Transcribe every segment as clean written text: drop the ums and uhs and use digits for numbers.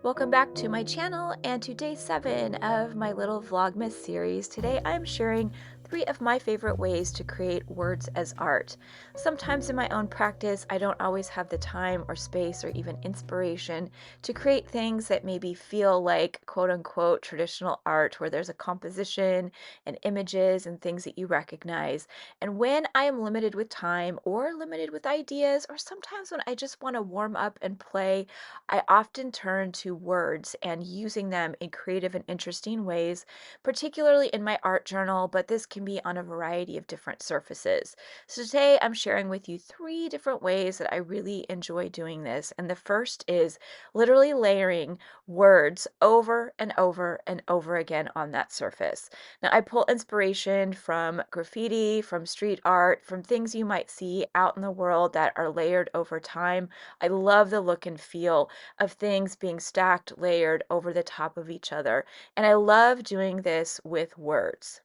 Welcome back to my channel and to day 7 of my little vlogmas series. Today I'm sharing 3 of my favorite ways to create words as art. Sometimes in my own practice I don't always have the time or space or even inspiration to create things that maybe feel like quote unquote traditional art where there's a composition and images and things that you recognize. And when I am limited with time or limited with ideas, or sometimes when I just want to warm up and play, I often turn to words and using them in creative and interesting ways, particularly in my art journal, but this can be on a variety of different surfaces. So today I'm sharing with you 3 different ways that I really enjoy doing this. And the first is literally layering words over and over and over again on that surface. Now, I pull inspiration from graffiti, from street art, from things you might see out in the world that are layered over time. I love the look and feel of things being stacked, layered over the top of each other. And I love doing this with words.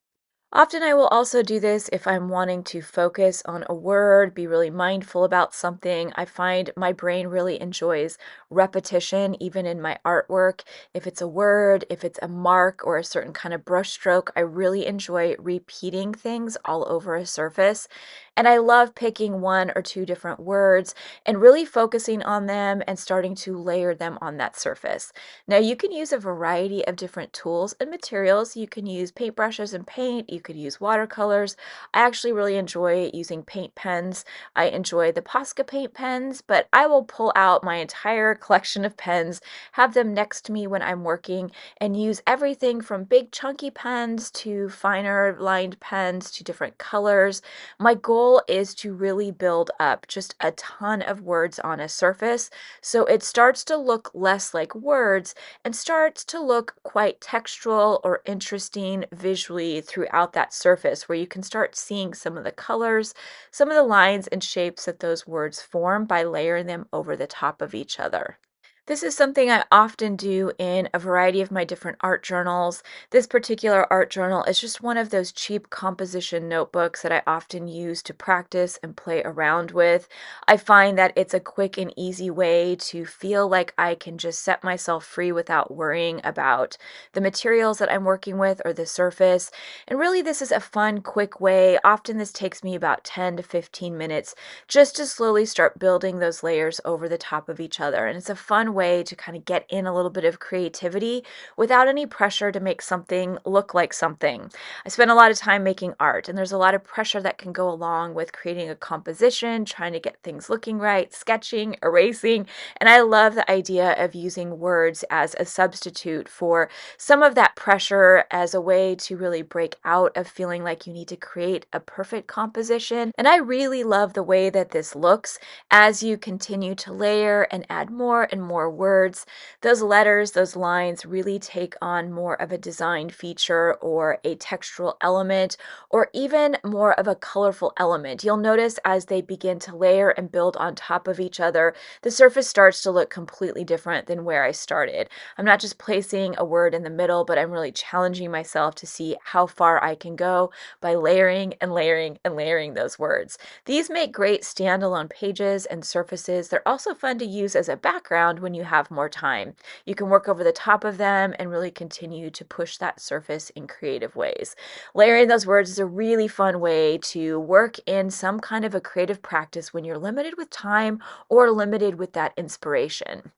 Often I will also do this if I'm wanting to focus on a word, be really mindful about something. I find my brain really enjoys repetition, even in my artwork. If it's a word, if it's a mark or a certain kind of brush stroke, I really enjoy repeating things all over a surface. And I love picking 1 or 2 different words and really focusing on them and starting to layer them on that surface. Now you can use a variety of different tools and materials. You can use paintbrushes and paint. You could use watercolors. I actually really enjoy using paint pens. I enjoy the Posca paint pens, but I will pull out my entire collection of pens, have them next to me when I'm working, and use everything from big chunky pens to finer lined pens to different colors. My goal is to really build up just a ton of words on a surface so it starts to look less like words and starts to look quite textural or interesting visually throughout that surface, where you can start seeing some of the colors, some of the lines and shapes that those words form by layering them over the top of each other. This is something I often do in a variety of my different art journals. This particular art journal is just one of those cheap composition notebooks that I often use to practice and play around with. I find that it's a quick and easy way to feel like I can just set myself free without worrying about the materials that I'm working with or the surface. And really, this is a fun, quick way. Often this takes me about 10 to 15 minutes just to slowly start building those layers over the top of each other. And it's a fun way to kind of get in a little bit of creativity without any pressure to make something look like something. I spend a lot of time making art, and there's a lot of pressure that can go along with creating a composition, trying to get things looking right, sketching, erasing. And I love the idea of using words as a substitute for some of that pressure, as a way to really break out of feeling like you need to create a perfect composition. And I really love the way that this looks as you continue to layer and add more and more words. Those letters, those lines really take on more of a design feature or a textural element, or even more of a colorful element. You'll notice as they begin to layer and build on top of each other, the surface starts to look completely different than where I started. I'm not just placing a word in the middle, but I'm really challenging myself to see how far I can go by layering and layering and layering those words. These make great standalone pages and surfaces. They're also fun to use as a background when you have more time. You can work over the top of them and really continue to push that surface in creative ways. Layering those words is a really fun way to work in some kind of a creative practice when you're limited with time or limited with that inspiration.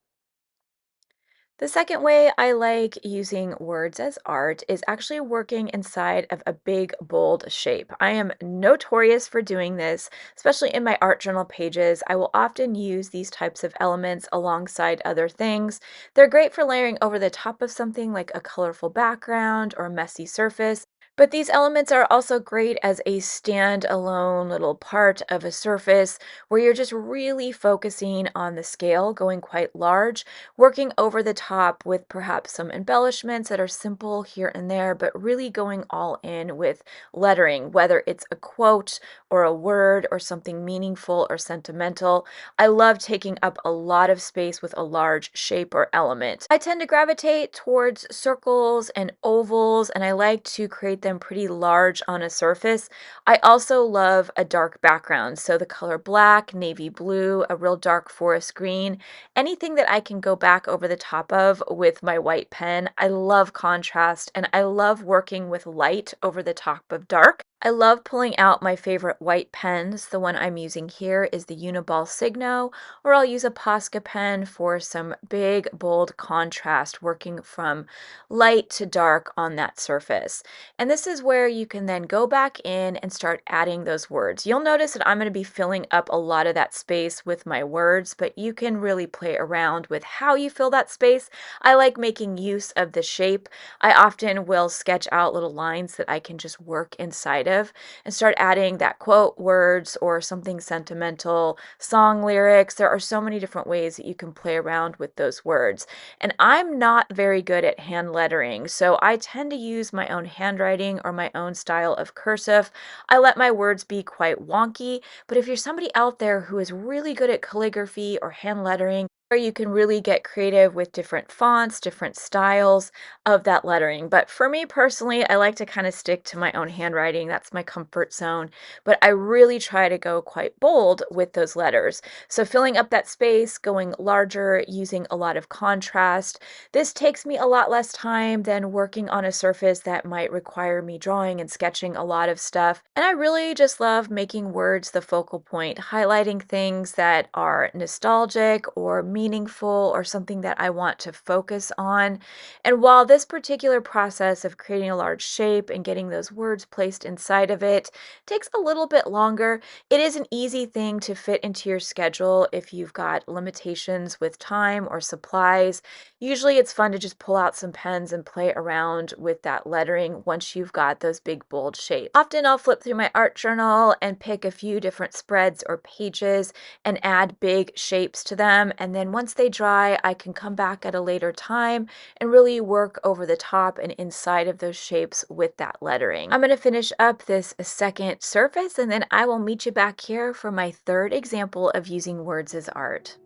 The second way I like using words as art is actually working inside of a big, bold shape. I am notorious for doing this, especially in my art journal pages. I will often use these types of elements alongside other things. They're great for layering over the top of something like a colorful background or a messy surface. But these elements are also great as a standalone little part of a surface where you're just really focusing on the scale, going quite large, working over the top with perhaps some embellishments that are simple here and there, but really going all in with lettering, whether it's a quote or a word or something meaningful or sentimental. I love taking up a lot of space with a large shape or element. I tend to gravitate towards circles and ovals, and I like to create them pretty large on a surface. I also love a dark background, so the color black, navy blue, a real dark forest green, anything that I can go back over the top of with my white pen. I love contrast and I love working with light over the top of dark. I love pulling out my favorite white pens. The one I'm using here is the Uniball Signo, or I'll use a Posca pen for some big, bold contrast, working from light to dark on that surface. And this is where you can then go back in and start adding those words. You'll notice that I'm going to be filling up a lot of that space with my words, but you can really play around with how you fill that space. I like making use of the shape. I often will sketch out little lines that I can just work inside of and start adding that quote words or something sentimental, song lyrics. There are so many different ways that you can play around with those words. And I'm not very good at hand lettering, so I tend to use my own handwriting or my own style of cursive. I let my words be quite wonky, but if you're somebody out there who is really good at calligraphy or hand lettering, or you can really get creative with different fonts, different styles of that lettering. But for me personally, I like to kind of stick to my own handwriting. That's my comfort zone. But I really try to go quite bold with those letters. So filling up that space, going larger, using a lot of contrast. This takes me a lot less time than working on a surface that might require me drawing and sketching a lot of stuff. And I really just love making words the focal point, highlighting things that are nostalgic or meaningful or something that I want to focus on. And while this particular process of creating a large shape and getting those words placed inside of it takes a little bit longer, it is an easy thing to fit into your schedule if you've got limitations with time or supplies. Usually it's fun to just pull out some pens and play around with that lettering once you've got those big bold shapes. Often I'll flip through my art journal and pick a few different spreads or pages and add big shapes to them. And then once they dry, I can come back at a later time and really work over the top and inside of those shapes with that lettering. I'm going to finish up this second surface and then I will meet you back here for my third example of using words as art.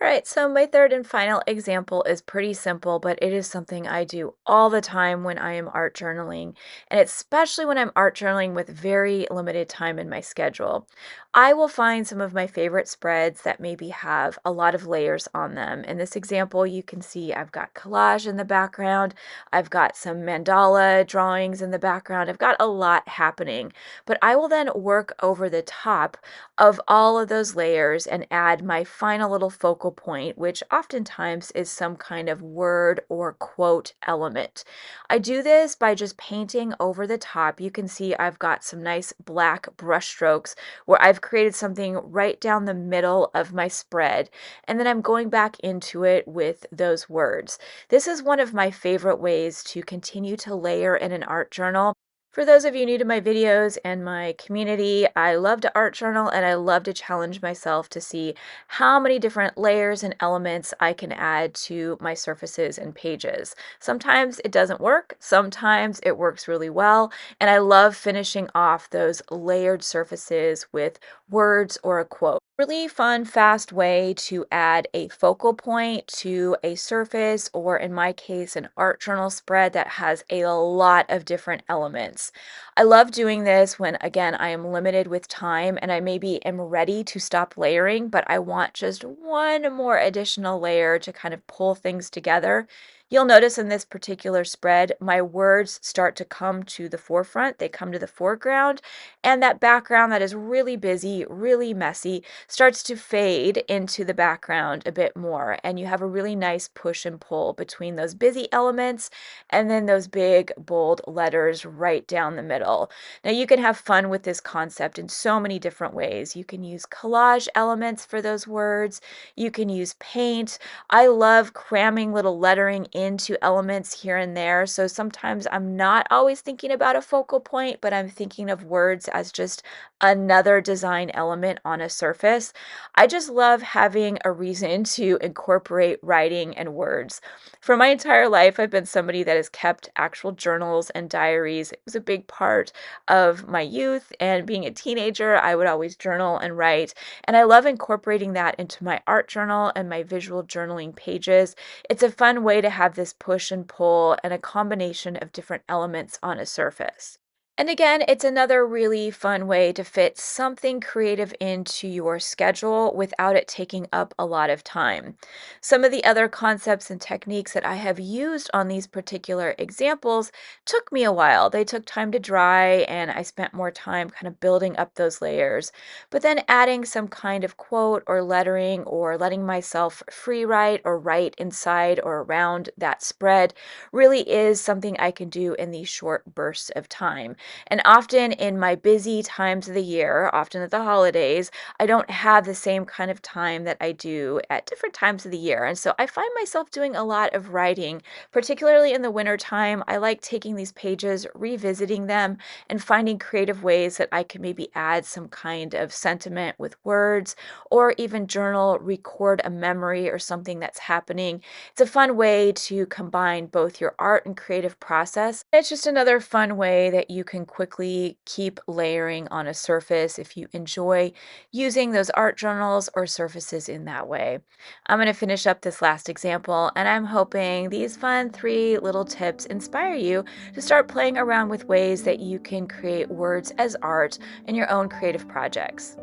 All right, so my third and final example is pretty simple, but it is something I do all the time when I am art journaling, and especially when I'm art journaling with very limited time in my schedule. I will find some of my favorite spreads that maybe have a lot of layers on them. In this example, you can see I've got collage in the background, I've got some mandala drawings in the background, I've got a lot happening, but I will then work over the top of all of those layers and add my final little focal point, which oftentimes is some kind of word or quote element. I do this by just painting over the top. You can see I've got some nice black brush strokes where I've created something right down the middle of my spread, and then I'm going back into it with those words. This is one of my favorite ways to continue to layer in an art journal. For those of you new to my videos and my community, I love to art journal and I love to challenge myself to see how many different layers and elements I can add to my surfaces and pages. Sometimes it doesn't work, sometimes it works really well, and I love finishing off those layered surfaces with words or a quote. Really fun, fast way to add a focal point to a surface, or in my case, an art journal spread that has a lot of different elements. I love doing this when, again, I am limited with time and I maybe am ready to stop layering, but I want just one more additional layer to kind of pull things together. You'll notice in this particular spread, my words start to come to the forefront, they come to the foreground, and that background that is really busy, really messy, starts to fade into the background a bit more. And you have a really nice push and pull between those busy elements and then those big, bold letters right down the middle. Now, you can have fun with this concept in so many different ways. You can use collage elements for those words, you can use paint. I love cramming little lettering into elements here and there. So sometimes I'm not always thinking about a focal point, but I'm thinking of words as just another design element on a surface. I just love having a reason to incorporate writing and words. For my entire life, I've been somebody that has kept actual journals and diaries. It was a big part of my youth, and being a teenager, I would always journal and write. And I love incorporating that into my art journal and my visual journaling pages. It's a fun way to have this push and pull and a combination of different elements on a surface. And again, it's another really fun way to fit something creative into your schedule without it taking up a lot of time. Some of the other concepts and techniques that I have used on these particular examples took me a while. They took time to dry, and I spent more time kind of building up those layers. But then adding some kind of quote or lettering, or letting myself free write or write inside or around that spread really is something I can do in these short bursts of time. And often in my busy times of the year, often at the holidays, I don't have the same kind of time that I do at different times of the year. And so I find myself doing a lot of writing, particularly in the winter time. I like taking these pages, revisiting them, and finding creative ways that I can maybe add some kind of sentiment with words, or even journal, record a memory or something that's happening. It's a fun way to combine both your art and creative process. It's just another fun way that you can quickly keep layering on a surface if you enjoy using those art journals or surfaces in that way. I'm going to finish up this last example, and I'm hoping these fun 3 little tips inspire you to start playing around with ways that you can create words as art in your own creative projects.